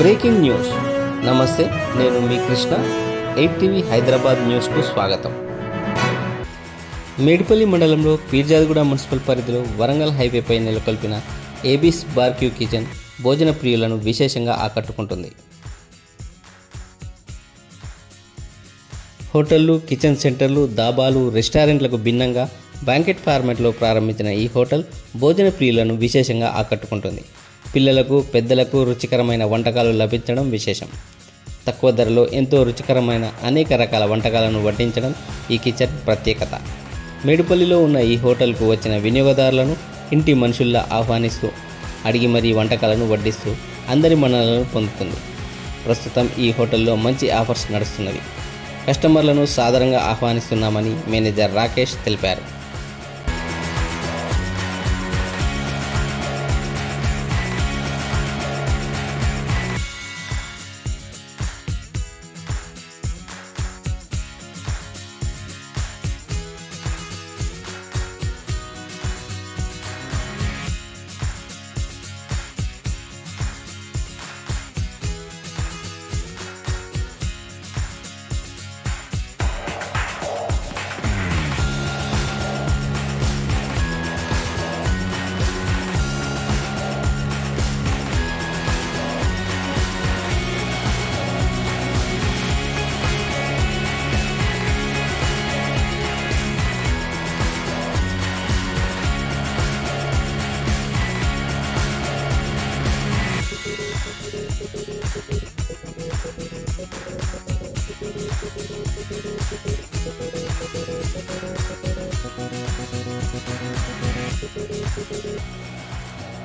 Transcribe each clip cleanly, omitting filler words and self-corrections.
Breaking news. నమస్తే, నేను మీ Krishna. 8TV Hyderabad న్యూస్కు స్వాగతం. మేడిపల్లి మండలంలో పీర్జాదిగూడ మున్సిపల్ పరిధిలో వరంగల్ హైవేపై నెలకొల్పిన ఏబీస్ బార్క్యూ కిచెన్ భోజన ప్రియులను విశేషంగా ఆకట్టుకుంటుంది. హోటళ్లు, కిచెన్ సెంటర్లు, దాబాలు, రెస్టారెంట్లకు భిన్నంగా బ్యాంకెట్ ఫార్మాట్లో ప్రారంభించిన ఈ హోటల్ భోజన ప్రియులను విశేషంగా ఆకట్టుకుంటుంది. పిల్లలకు, పెద్దలకు రుచికరమైన వంటకాలు లభించడం విశేషం. తక్కువ ధరలో ఎంతో రుచికరమైన అనేక రకాల వంటకాలను వడ్డించడం ఈ కిచెన్ ప్రత్యేకత. మేడిపల్లిలో ఉన్న ఈ హోటల్కు వచ్చిన వినియోగదారులను ఇంటి మనుషుల్లా ఆహ్వానిస్తూ అడిగి మరీ వంటకాలను వడ్డిస్తూ అందరి మన్ననలను పొందుతుంది. ప్రస్తుతం ఈ హోటల్లో మంచి ఆఫర్స్ నడుస్తున్నవి. కస్టమర్లను సాదరంగా ఆహ్వానిస్తున్నామని మేనేజర్ రాకేష్ తెలిపారు.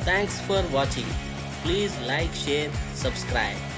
Thanks for watching. Please like, share, subscribe.